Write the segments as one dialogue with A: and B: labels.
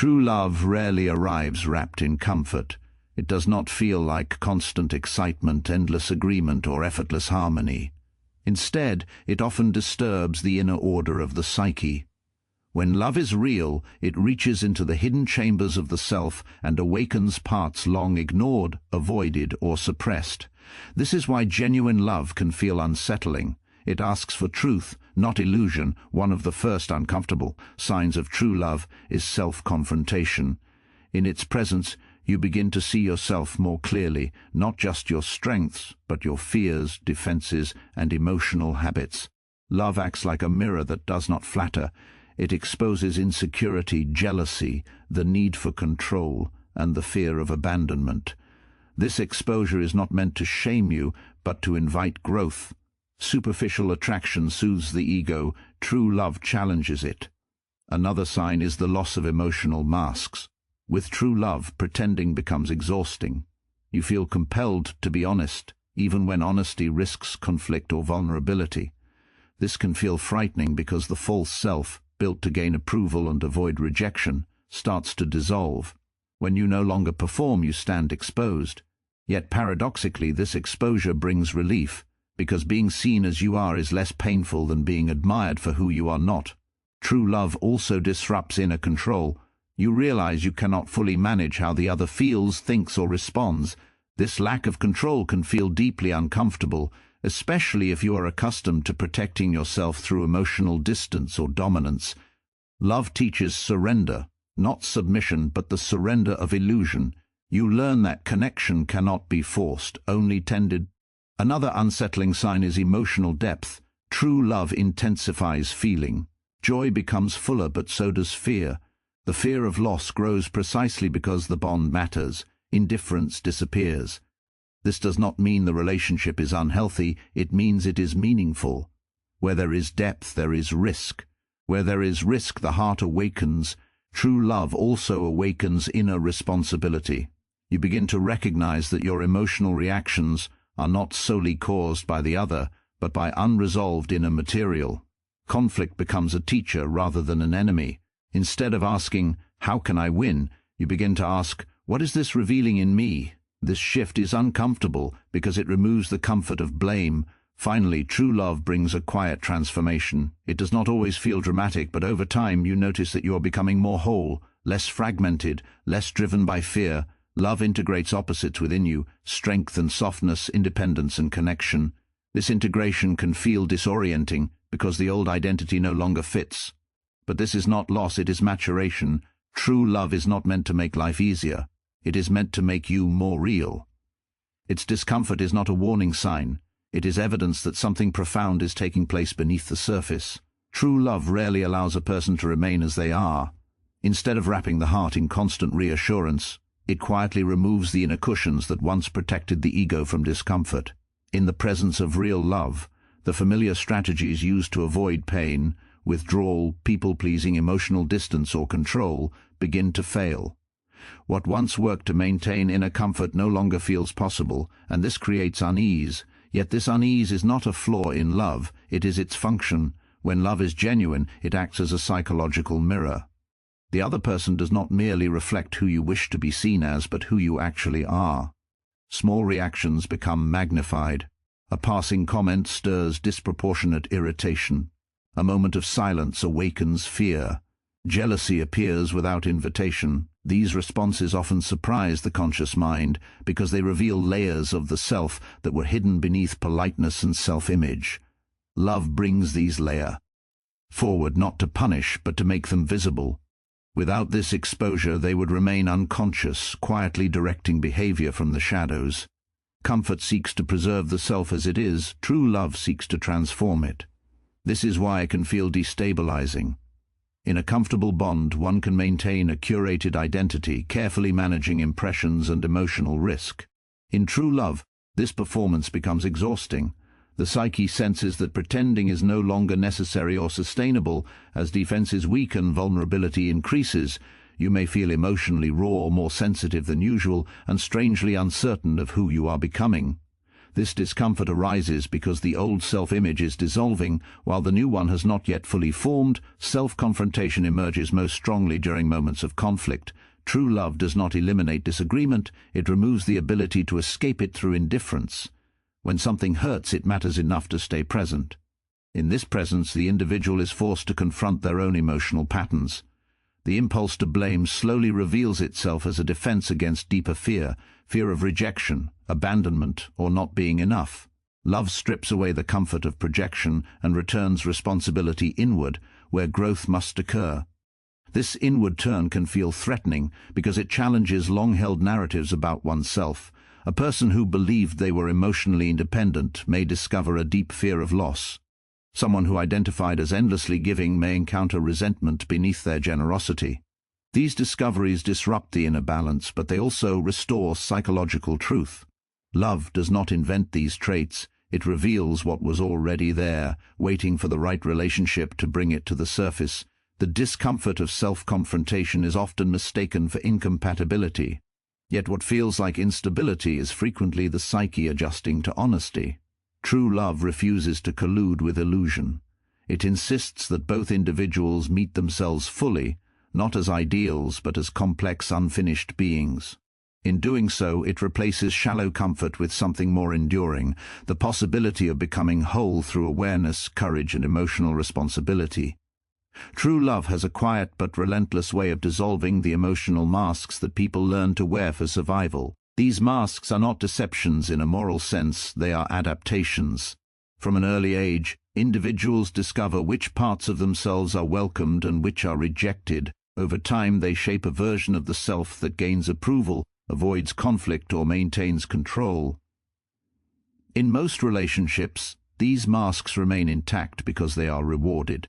A: True love rarely arrives wrapped in comfort. It does not feel like constant excitement, endless agreement, or effortless harmony. Instead, it often disturbs the inner order of the psyche. When love is real, it reaches into the hidden chambers of the self and awakens parts long ignored, avoided, or suppressed. This is why genuine love can feel unsettling. It asks for truth, not illusion. One of the first uncomfortable signs of true love is self-confrontation. In its presence, you begin to see yourself more clearly, not just your strengths, but your fears, defenses, and emotional habits. Love acts like a mirror that does not flatter. It exposes insecurity, jealousy, the need for control, and the fear of abandonment. This exposure is not meant to shame you, but to invite growth. Superficial attraction soothes the ego, true love challenges it. Another sign is the loss of emotional masks. With true love, pretending becomes exhausting. You feel compelled to be honest, even when honesty risks conflict or vulnerability. This can feel frightening because the false self, built to gain approval and avoid rejection, starts to dissolve. When you no longer perform, you stand exposed. Yet paradoxically, this exposure brings relief, because being seen as you are is less painful than being admired for who you are not. True love also disrupts inner control. You realize you cannot fully manage how the other feels, thinks, or responds. This lack of control can feel deeply uncomfortable, especially if you are accustomed to protecting yourself through emotional distance or dominance. Love teaches surrender, not submission, but the surrender of illusion. You learn that connection cannot be forced, only tended. Another unsettling sign is emotional depth. True love intensifies feeling. Joy becomes fuller, but so does fear. The fear of loss grows precisely because the bond matters. Indifference disappears. This does not mean the relationship is unhealthy, it means it is meaningful. Where there is depth, there is risk. Where there is risk, the heart awakens. True love also awakens inner responsibility. You begin to recognize that your emotional reactions are not solely caused by the other, but by unresolved inner material. Conflict becomes a teacher rather than an enemy. Instead of asking, "How can I win?" you begin to ask, "What is this revealing in me?" This shift is uncomfortable because it removes the comfort of blame. Finally, true love brings a quiet transformation. It does not always feel dramatic, but over time you notice that you are becoming more whole, less fragmented, less driven by fear. Love integrates opposites within you: strength and softness, independence and connection. This integration can feel disorienting because the old identity no longer fits. But this is not loss, it is maturation. True love is not meant to make life easier. It is meant to make you more real. Its discomfort is not a warning sign. It is evidence that something profound is taking place beneath the surface. True love rarely allows a person to remain as they are. Instead of wrapping the heart in constant reassurance, it quietly removes the inner cushions that once protected the ego from discomfort. In the presence of real love, the familiar strategies used to avoid pain, withdrawal, people-pleasing, emotional distance, or control, begin to fail. What once worked to maintain inner comfort no longer feels possible, and this creates unease. Yet this unease is not a flaw in love, it is its function. When love is genuine, it acts as a psychological mirror. The other person does not merely reflect who you wish to be seen as, but who you actually are. Small reactions become magnified. A passing comment stirs disproportionate irritation. A moment of silence awakens fear. Jealousy appears without invitation. These responses often surprise the conscious mind because they reveal layers of the self that were hidden beneath politeness and self-image. Love brings these layers forward not to punish, but to make them visible. Without this exposure, they would remain unconscious, quietly directing behavior from the shadows. Comfort seeks to preserve the self as it is. True love seeks to transform it. This is why it can feel destabilizing. In a comfortable bond, one can maintain a curated identity, carefully managing impressions and emotional risk. In true love, this performance becomes exhausting. The psyche senses that pretending is no longer necessary or sustainable. As defenses weaken, vulnerability increases. You may feel emotionally raw, more sensitive than usual, and strangely uncertain of who you are becoming. This discomfort arises because the old self-image is dissolving, while the new one has not yet fully formed. Self-confrontation emerges most strongly during moments of conflict. True love does not eliminate disagreement, it removes the ability to escape it through indifference. When something hurts, it matters enough to stay present. In this presence, the individual is forced to confront their own emotional patterns. The impulse to blame slowly reveals itself as a defense against deeper fear, fear of rejection, abandonment, or not being enough. Love strips away the comfort of projection and returns responsibility inward, where growth must occur. This inward turn can feel threatening because it challenges long-held narratives about oneself. A person who believed they were emotionally independent may discover a deep fear of loss. Someone who identified as endlessly giving may encounter resentment beneath their generosity. These discoveries disrupt the inner balance, but they also restore psychological truth. Love does not invent these traits, it reveals what was already there, waiting for the right relationship to bring it to the surface. The discomfort of self-confrontation is often mistaken for incompatibility. Yet what feels like instability is frequently the psyche adjusting to honesty. True love refuses to collude with illusion. It insists that both individuals meet themselves fully, not as ideals but as complex, unfinished beings. In doing so, it replaces shallow comfort with something more enduring, the possibility of becoming whole through awareness, courage, and emotional responsibility. True love has a quiet but relentless way of dissolving the emotional masks that people learn to wear for survival. These masks are not deceptions in a moral sense, they are adaptations. From an early age, individuals discover which parts of themselves are welcomed and which are rejected. Over time, they shape a version of the self that gains approval, avoids conflict, or maintains control. In most relationships, these masks remain intact because they are rewarded.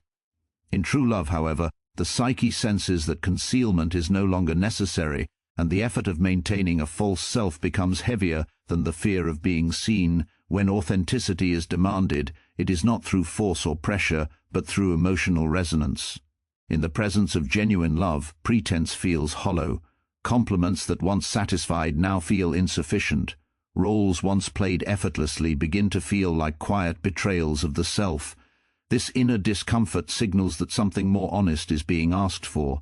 A: In true love, however, the psyche senses that concealment is no longer necessary, and the effort of maintaining a false self becomes heavier than the fear of being seen. When authenticity is demanded, it is not through force or pressure, but through emotional resonance. In the presence of genuine love, pretense feels hollow. Compliments that once satisfied now feel insufficient. Roles once played effortlessly begin to feel like quiet betrayals of the self. This inner discomfort signals that something more honest is being asked for.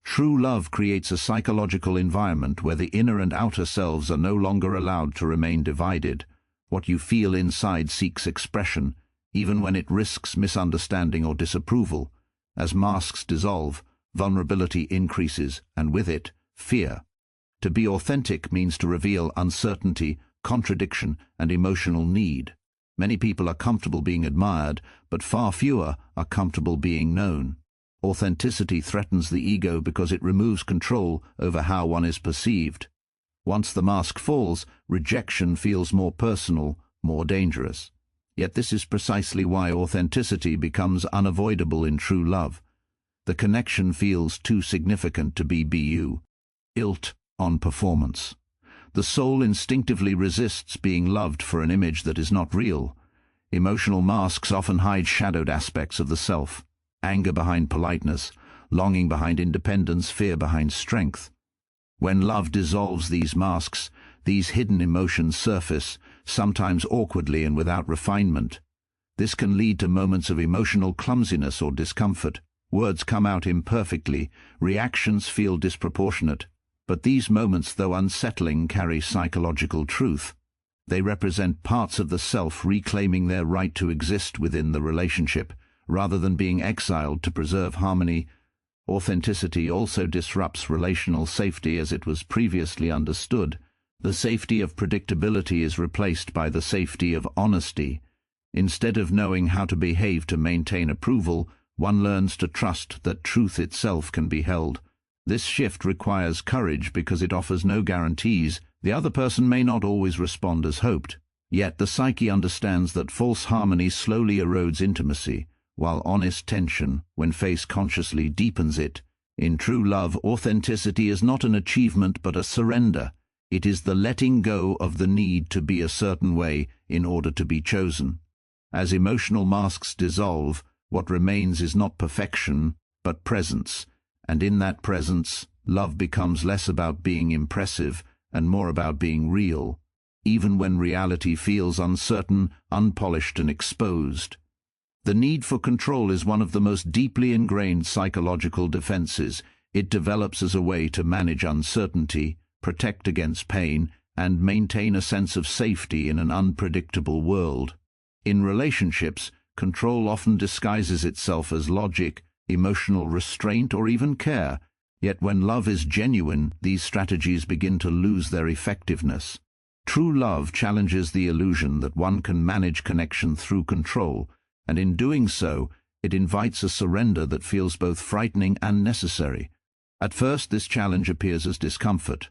A: True love creates a psychological environment where the inner and outer selves are no longer allowed to remain divided. What you feel inside seeks expression, even when it risks misunderstanding or disapproval. As masks dissolve, vulnerability increases, and with it, fear. To be authentic means to reveal uncertainty, contradiction, and emotional need. Many people are comfortable being admired, but far fewer are comfortable being known. Authenticity threatens the ego because it removes control over how one is perceived. Once the mask falls, rejection feels more personal, more dangerous. Yet this is precisely why authenticity becomes unavoidable in true love. The connection feels too significant to be built on performance. The soul instinctively resists being loved for an image that is not real. Emotional masks often hide shadowed aspects of the self. Anger behind politeness, longing behind independence, fear behind strength. When love dissolves these masks, these hidden emotions surface, sometimes awkwardly and without refinement. This can lead to moments of emotional clumsiness or discomfort. Words come out imperfectly, reactions feel disproportionate. But these moments, though unsettling, carry psychological truth. They represent parts of the self reclaiming their right to exist within the relationship, rather than being exiled to preserve harmony. Authenticity also disrupts relational safety as it was previously understood. The safety of predictability is replaced by the safety of honesty. Instead of knowing how to behave to maintain approval, one learns to trust that truth itself can be held. This shift requires courage because it offers no guarantees. The other person may not always respond as hoped. Yet the psyche understands that false harmony slowly erodes intimacy, while honest tension, when faced consciously, deepens it. In true love, authenticity is not an achievement but a surrender. It is the letting go of the need to be a certain way in order to be chosen. As emotional masks dissolve, what remains is not perfection, but presence. And in that presence, love becomes less about being impressive and more about being real. even when reality feels uncertain, unpolished, and exposed. The need for control is one of the most deeply ingrained psychological defenses. It develops as a way to manage uncertainty, protect against pain, and maintain a sense of safety in an unpredictable world. In relationships, control often disguises itself as logic, emotional restraint, or even care. Yet when love is genuine, these strategies begin to lose their effectiveness. True love challenges the illusion that one can manage connection through control, and in doing so, it invites a surrender that feels both frightening and necessary. At first, this challenge appears as discomfort.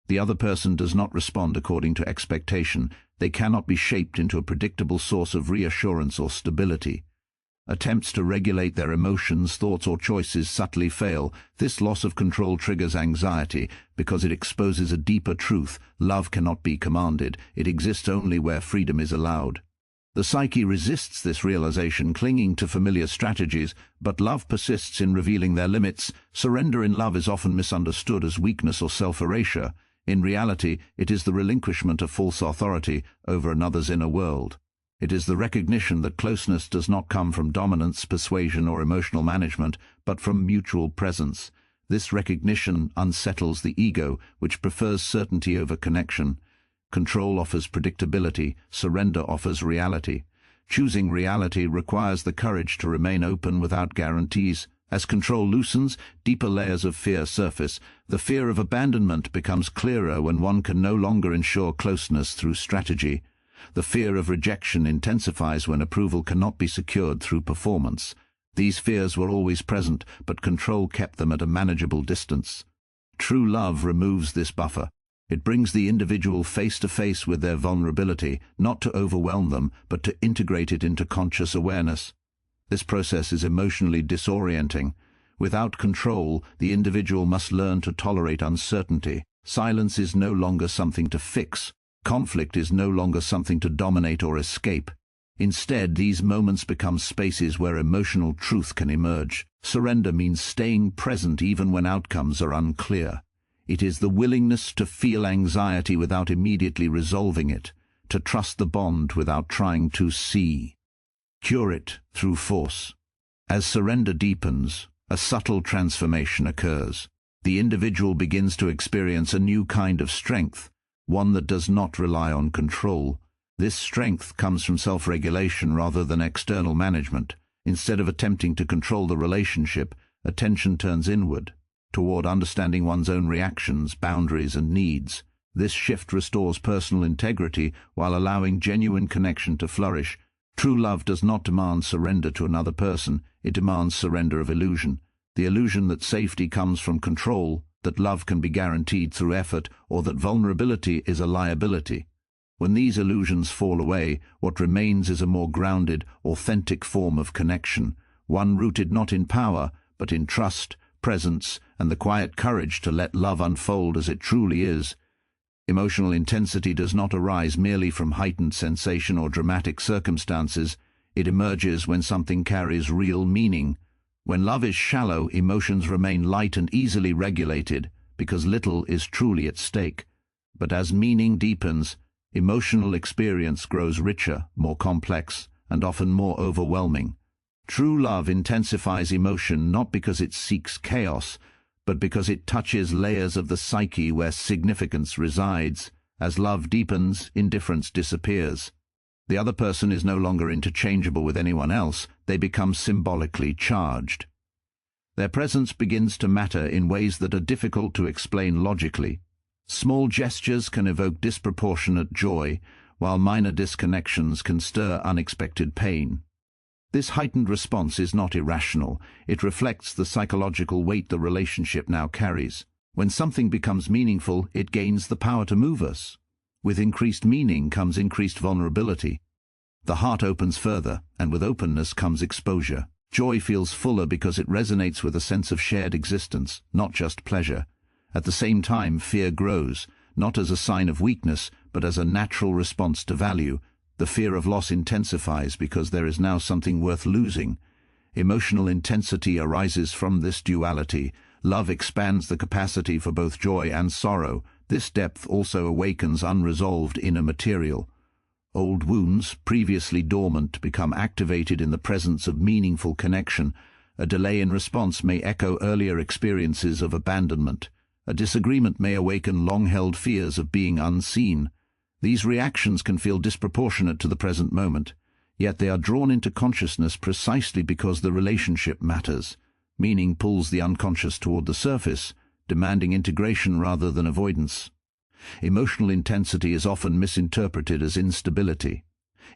A: The other person does not respond according to expectation. They cannot be shaped into a predictable source of reassurance or stability. Attempts to regulate their emotions, thoughts, or choices subtly fail. This loss of control triggers anxiety because it exposes a deeper truth. Love cannot be commanded. It exists only where freedom is allowed. The psyche resists this realization, clinging to familiar strategies, but love persists in revealing their limits. Surrender in love is often misunderstood as weakness or self-erasure. In reality, it is the relinquishment of false authority over another's inner world. It is the recognition that closeness does not come from dominance, persuasion, or emotional management, but from mutual presence. This recognition unsettles the ego, which prefers certainty over connection. Control offers predictability, surrender offers reality. Choosing reality requires the courage to remain open without guarantees. As control loosens, deeper layers of fear surface. The fear of abandonment becomes clearer when one can no longer ensure closeness through strategy. The fear of rejection intensifies when approval cannot be secured through performance. These fears were always present, but control kept them at a manageable distance. True love removes this buffer. It brings the individual face to face with their vulnerability, not to overwhelm them, but to integrate it into conscious awareness. This process is emotionally disorienting. Without control, the individual must learn to tolerate uncertainty. Silence is no longer something to fix. Conflict is no longer something to dominate or escape. Instead, these moments become spaces where emotional truth can emerge. Surrender means staying present even when outcomes are unclear. It is the willingness to feel anxiety without immediately resolving it, to trust the bond without trying to cure it through force. As surrender deepens, a subtle transformation occurs. The individual begins to experience a new kind of strength, one that does not rely on control. This strength comes from self-regulation rather than external management. Instead of attempting to control the relationship, attention turns inward, toward understanding one's own reactions, boundaries, and needs. This shift restores personal integrity while allowing genuine connection to flourish. True love does not demand surrender to another person, it demands surrender of illusion. The illusion that safety comes from control, that love can be guaranteed through effort, or that vulnerability is a liability. When these illusions fall away, what remains is a more grounded, authentic form of connection, one rooted not in power, but in trust, presence, and the quiet courage to let love unfold as it truly is. Emotional intensity does not arise merely from heightened sensation or dramatic circumstances. It emerges when something carries real meaning. When love is shallow, emotions remain light and easily regulated, because little is truly at stake. But as meaning deepens, emotional experience grows richer, more complex, and often more overwhelming. True love intensifies emotion not because it seeks chaos, but because it touches layers of the psyche where significance resides. As love deepens, indifference disappears. The other person is no longer interchangeable with anyone else. They become symbolically charged. Their presence begins to matter in ways that are difficult to explain logically. Small gestures can evoke disproportionate joy, while minor disconnections can stir unexpected pain. This heightened response is not irrational. It reflects the psychological weight the relationship now carries. When something becomes meaningful, it gains the power to move us. With increased meaning comes increased vulnerability. The heart opens further, and with openness comes exposure. Joy feels fuller because it resonates with a sense of shared existence, not just pleasure. At the same time, fear grows, not as a sign of weakness, but as a natural response to value. The fear of loss intensifies because there is now something worth losing. Emotional intensity arises from this duality. Love expands the capacity for both joy and sorrow. This depth also awakens unresolved inner material. Old wounds, previously dormant, become activated in the presence of meaningful connection. A delay in response may echo earlier experiences of abandonment. A disagreement may awaken long-held fears of being unseen. These reactions can feel disproportionate to the present moment, yet they are drawn into consciousness precisely because the relationship matters. Meaning pulls the unconscious toward the surface, demanding integration rather than avoidance. Emotional intensity is often misinterpreted as instability.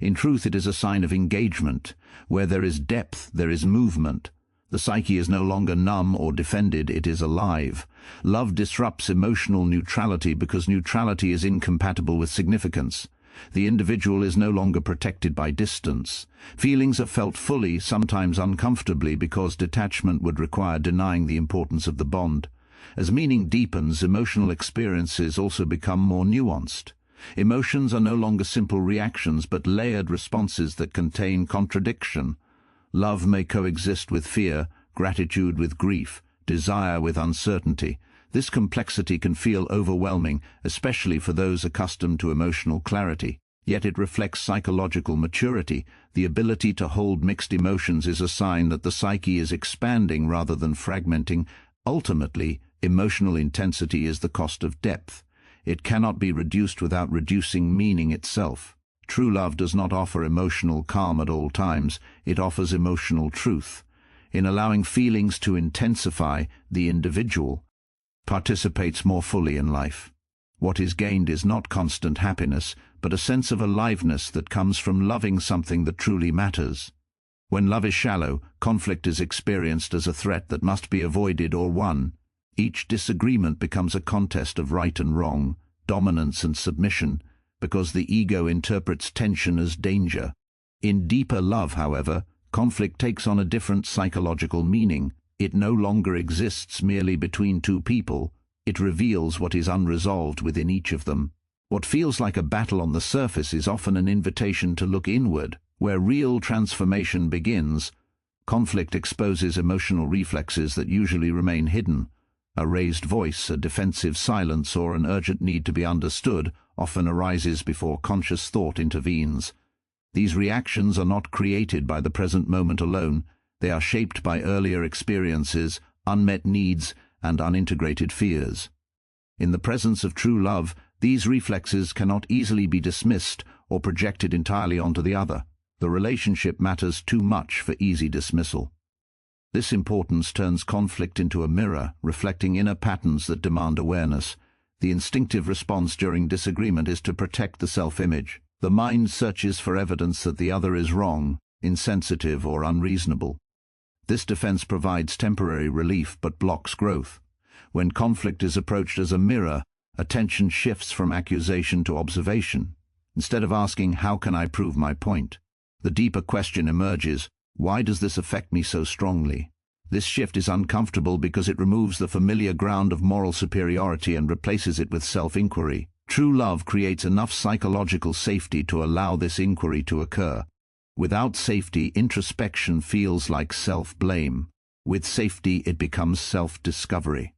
A: In truth, it is a sign of engagement. Where there is depth, there is movement. The psyche is no longer numb or defended, it is alive. Love disrupts emotional neutrality because neutrality is incompatible with significance. The individual is no longer protected by distance. Feelings are felt fully, sometimes uncomfortably, because detachment would require denying the importance of the bond. As meaning deepens, emotional experiences also become more nuanced. Emotions are no longer simple reactions, but layered responses that contain contradiction. Love may coexist with fear, gratitude with grief, desire with uncertainty. This complexity can feel overwhelming, especially for those accustomed to emotional clarity. Yet it reflects psychological maturity. The ability to hold mixed emotions is a sign that the psyche is expanding rather than fragmenting. Ultimately, emotional intensity is the cost of depth. It cannot be reduced without reducing meaning itself. True love does not offer emotional calm at all times, it offers emotional truth. In allowing feelings to intensify, the individual participates more fully in life. What is gained is not constant happiness, but a sense of aliveness that comes from loving something that truly matters. When love is shallow, conflict is experienced as a threat that must be avoided or won. Each disagreement becomes a contest of right and wrong, dominance and submission, because the ego interprets tension as danger. In deeper love, however, conflict takes on a different psychological meaning. It no longer exists merely between two people. It reveals what is unresolved within each of them. What feels like a battle on the surface is often an invitation to look inward, where real transformation begins. Conflict exposes emotional reflexes that usually remain hidden. A raised voice, a defensive silence, or an urgent need to be understood often arises before conscious thought intervenes. These reactions are not created by the present moment alone. They are shaped by earlier experiences, unmet needs, and unintegrated fears. In the presence of true love, these reflexes cannot easily be dismissed or projected entirely onto the other. The relationship matters too much for easy dismissal. This importance turns conflict into a mirror, reflecting inner patterns that demand awareness. The instinctive response during disagreement is to protect the self-image. The mind searches for evidence that the other is wrong, insensitive, or unreasonable. This defense provides temporary relief but blocks growth. When conflict is approached as a mirror, attention shifts from accusation to observation. Instead of asking, "How can I prove my point?" the deeper question emerges, "Why does this affect me so strongly?" This shift is uncomfortable because it removes the familiar ground of moral superiority and replaces it with self-inquiry. True love creates enough psychological safety to allow this inquiry to occur. Without safety, introspection feels like self-blame. With safety, it becomes self-discovery.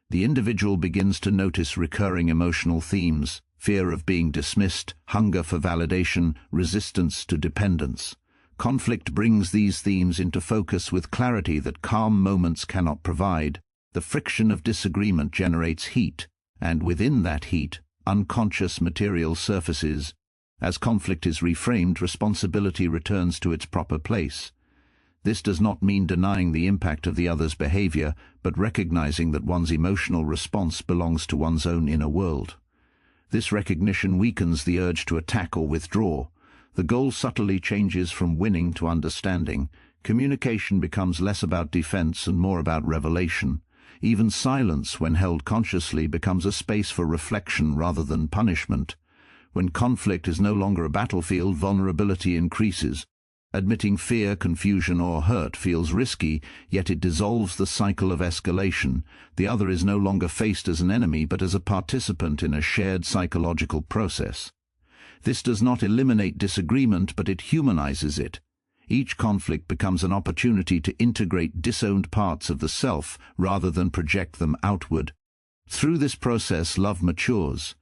A: The individual begins to notice recurring emotional themes: fear of being dismissed, hunger for validation, resistance to dependence. Conflict brings these themes into focus with clarity that calm moments cannot provide. The friction of disagreement generates heat, and within that heat, unconscious material surfaces. As conflict is reframed, responsibility returns to its proper place. This does not mean denying the impact of the other's behavior, but recognizing that one's emotional response belongs to one's own inner world. This recognition weakens the urge to attack or withdraw. The goal subtly changes from winning to understanding. Communication becomes less about defense and more about revelation. Even silence, when held consciously, becomes a space for reflection rather than punishment. When conflict is no longer a battlefield, vulnerability increases. Admitting fear, confusion, or hurt feels risky, yet it dissolves the cycle of escalation. The other is no longer faced as an enemy, but as a participant in a shared psychological process. This does not eliminate disagreement, but it humanizes it. Each conflict becomes an opportunity to integrate disowned parts of the self rather than project them outward. Through this process, love matures.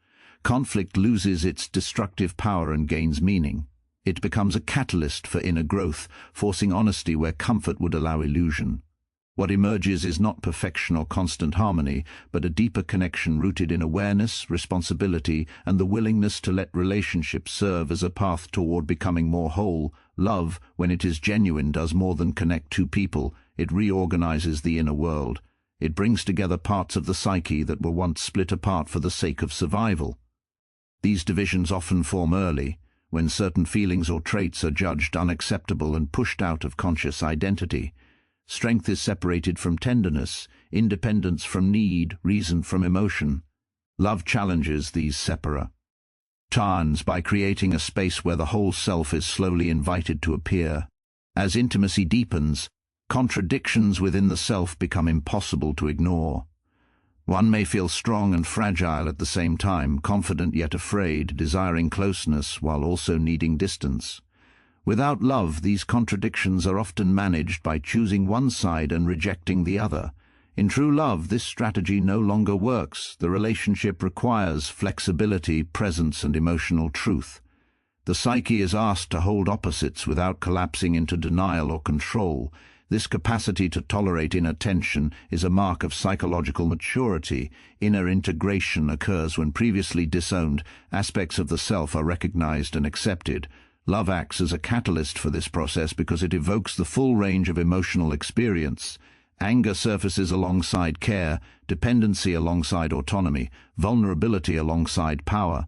A: Conflict loses its destructive power and gains meaning. It becomes a catalyst for inner growth, forcing honesty where comfort would allow illusion. What emerges is not perfection or constant harmony, but a deeper connection rooted in awareness, responsibility, and the willingness to let relationships serve as a path toward becoming more whole. Love, when it is genuine, does more than connect two people. It reorganizes the inner world. It brings together parts of the psyche that were once split apart for the sake of survival. These divisions often form early, when certain feelings or traits are judged unacceptable and pushed out of conscious identity. Strength is separated from tenderness, independence from need, reason from emotion. Love challenges these separa. Turns by creating a space where the whole self is slowly invited to appear. As intimacy deepens, contradictions within the self become impossible to ignore. One may feel strong and fragile at the same time, confident yet afraid, desiring closeness while also needing distance. Without love, these contradictions are often managed by choosing one side and rejecting the other. In true love, this strategy no longer works. The relationship requires flexibility, presence, and emotional truth. The psyche is asked to hold opposites without collapsing into denial or control. This capacity to tolerate inner tension is a mark of psychological maturity. Inner integration occurs when previously disowned aspects of the self are recognized and accepted. Love acts as a catalyst for this process because it evokes the full range of emotional experience. Anger surfaces alongside care, dependency alongside autonomy, vulnerability alongside power.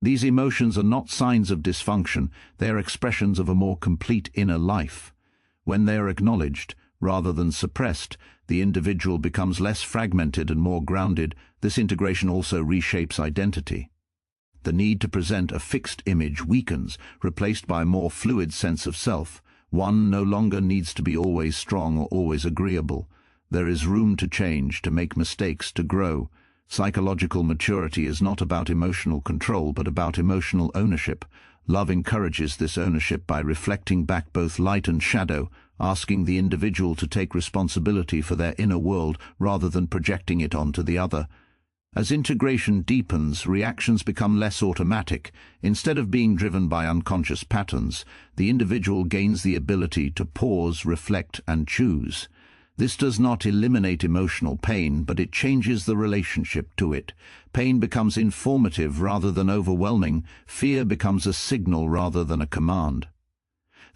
A: These emotions are not signs of dysfunction, they are expressions of a more complete inner life. When they are acknowledged, rather than suppressed, the individual becomes less fragmented and more grounded. This integration also reshapes identity. The need to present a fixed image weakens, replaced by a more fluid sense of self. One no longer needs to be always strong or always agreeable. There is room to change, to make mistakes, to grow. Psychological maturity is not about emotional control, but about emotional ownership. Love encourages this ownership by reflecting back both light and shadow, asking the individual to take responsibility for their inner world rather than projecting it onto the other. As integration deepens, reactions become less automatic. Instead of being driven by unconscious patterns, the individual gains the ability to pause, reflect, and choose. This does not eliminate emotional pain, but it changes the relationship to it. Pain becomes informative rather than overwhelming. Fear becomes a signal rather than a command.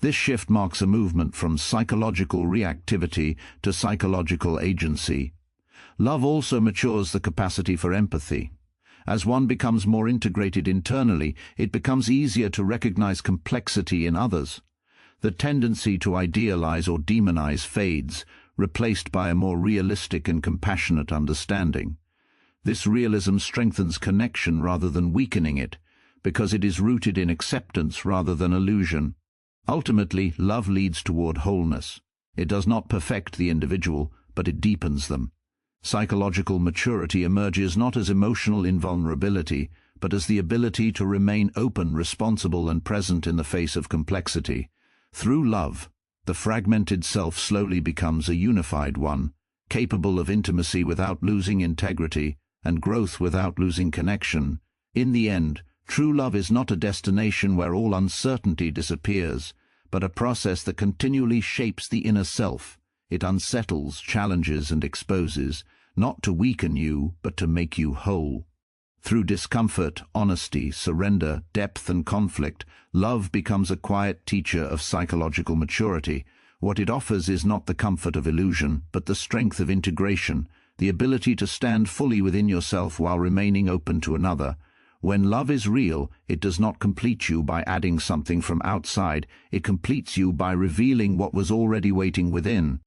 A: This shift marks a movement from psychological reactivity to psychological agency. Love also matures the capacity for empathy. As one becomes more integrated internally, it becomes easier to recognize complexity in others. The tendency to idealize or demonize fades, replaced by a more realistic and compassionate understanding. This realism strengthens connection rather than weakening it, because it is rooted in acceptance rather than illusion. Ultimately, love leads toward wholeness. It does not perfect the individual, but it deepens them. Psychological maturity emerges not as emotional invulnerability, but as the ability to remain open, responsible, and present in the face of complexity. Through love, the fragmented self slowly becomes a unified one, capable of intimacy without losing integrity, and growth without losing connection. In the end, true love is not a destination where all uncertainty disappears, but a process that continually shapes the inner self. It unsettles, challenges, and exposes, not to weaken you, but to make you whole. Through discomfort, honesty, surrender, depth, and conflict, love becomes a quiet teacher of psychological maturity. What it offers is not the comfort of illusion, but the strength of integration, the ability to stand fully within yourself while remaining open to another. When love is real, it does not complete you by adding something from outside. It completes you by revealing what was already waiting within.